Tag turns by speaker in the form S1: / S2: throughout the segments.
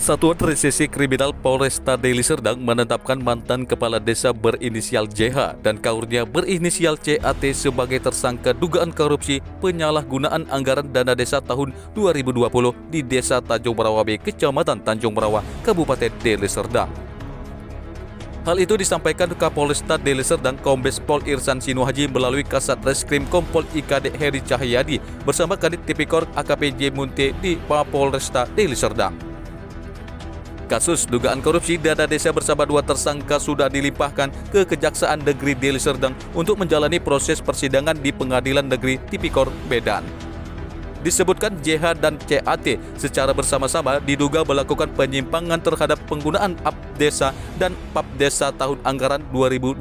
S1: Satuan Reserse Kriminal Polresta Deli Serdang menetapkan mantan kepala desa berinisial JH dan kaurnya berinisial CAT sebagai tersangka dugaan korupsi penyalahgunaan anggaran dana desa tahun 2020 di Desa Tanjung Merawa B, Kecamatan Tanjung Merawa, Kabupaten Deli Serdang. Hal itu disampaikan Kapolresta Deli Serdang Kombes Pol Irsan Sinuhaji melalui Kasat Reskrim Kompol IKD Heri Cahyadi bersama Kadit Tipikor AKP J Munte di Mapolresta Deli Serdang. Kasus dugaan korupsi dana desa bersama dua tersangka sudah dilimpahkan ke Kejaksaan Negeri Deli Serdang untuk menjalani proses persidangan di Pengadilan Negeri Tipikor Medan. Disebutkan JH dan CAT secara bersama-sama diduga melakukan penyimpangan terhadap penggunaan Apdesa dan Papdesa tahun anggaran 2020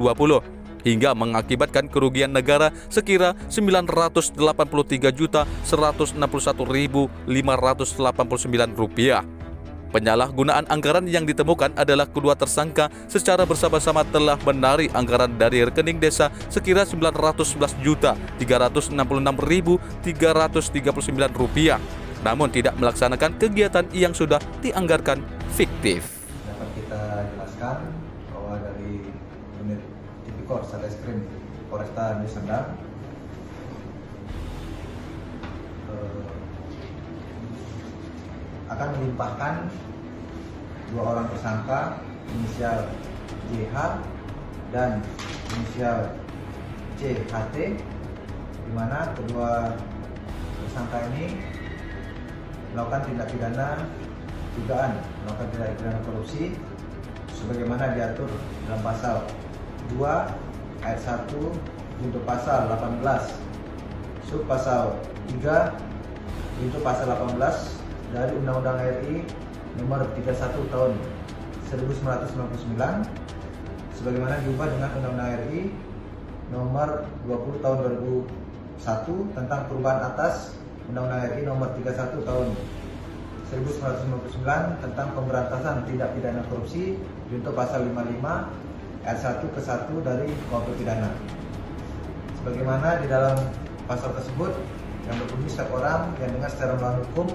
S1: hingga mengakibatkan kerugian negara sekira Rp983.161.589. Penyalahgunaan anggaran yang ditemukan adalah kedua tersangka secara bersama-sama telah menarik anggaran dari rekening desa sekira Rp911.336.339, namun tidak melaksanakan kegiatan yang sudah dianggarkan fiktif.
S2: Dapat kita jelaskan bahwa dari unit Tipikor Satreskrim Polresta Deli Serdang akan melimpahkan dua orang tersangka inisial JH dan inisial CHT, di mana kedua tersangka ini melakukan tindak pidana dugaan melakukan tindak pidana korupsi sebagaimana diatur dalam pasal 2 ayat 1 junto pasal 18 sub pasal 3 junto pasal 18 dari Undang-Undang RI Nomor 31 Tahun 1999 sebagaimana diubah dengan Undang-Undang RI Nomor 20 Tahun 2001 tentang perubahan atas Undang-Undang RI Nomor 31 Tahun 1999 tentang pemberantasan tindak pidana korupsi junto pasal 55 ayat 1 ke 1 dari KUHP pidana. Sebagaimana di dalam pasal tersebut yang berbunyi setiap orang yang dengan secara melawan hukum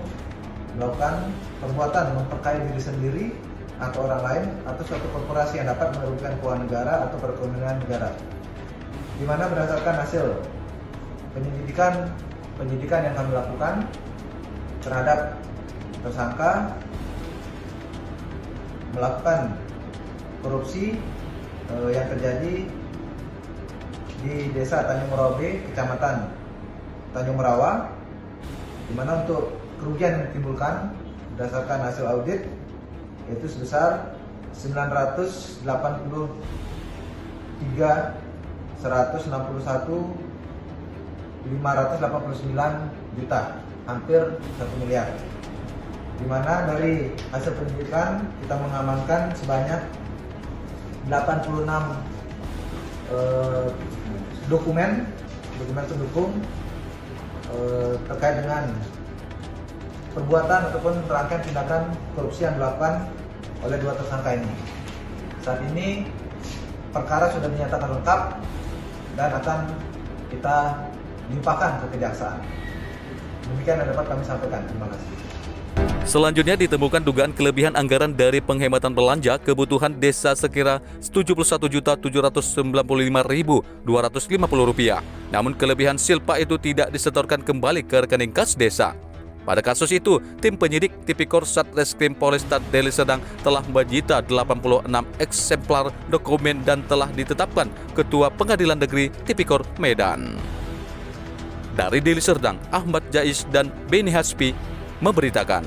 S2: melakukan perbuatan memperkaya diri sendiri atau orang lain atau suatu korporasi yang dapat merugikan keuangan negara atau perekonomian negara, di mana berdasarkan hasil penyidikan yang kami lakukan terhadap tersangka melakukan korupsi yang terjadi di Desa Tanjung Merawa B, Kecamatan Tanjung Merawa, di mana untuk kerugian yang ditimbulkan berdasarkan hasil audit yaitu sebesar Rp983.161.589 hampir 1 miliar. Di mana dari hasil penyidikan kita mengamankan sebanyak 86 dokumen pendukung terkait dengan perbuatan ataupun rangkaian tindakan korupsi yang dilakukan oleh dua tersangka ini. Saat ini perkara sudah dinyatakan lengkap dan akan kita limpahkan ke Kejaksaan. Demikian yang dapat kami sampaikan. Terima kasih.
S1: Selanjutnya ditemukan dugaan kelebihan anggaran dari penghematan belanja kebutuhan desa sekira Rp71.795.250. Namun kelebihan silpa itu tidak disetorkan kembali ke rekening kas desa. Pada kasus itu, tim penyidik Tipikor Satreskrim Polresta Deli Serdang telah menyita 86 eksemplar dokumen dan telah ditetapkan Ketua Pengadilan Negeri Tipikor Medan. Dari Deli Serdang, Ahmad Jais dan Beni Hasbi memberitakan.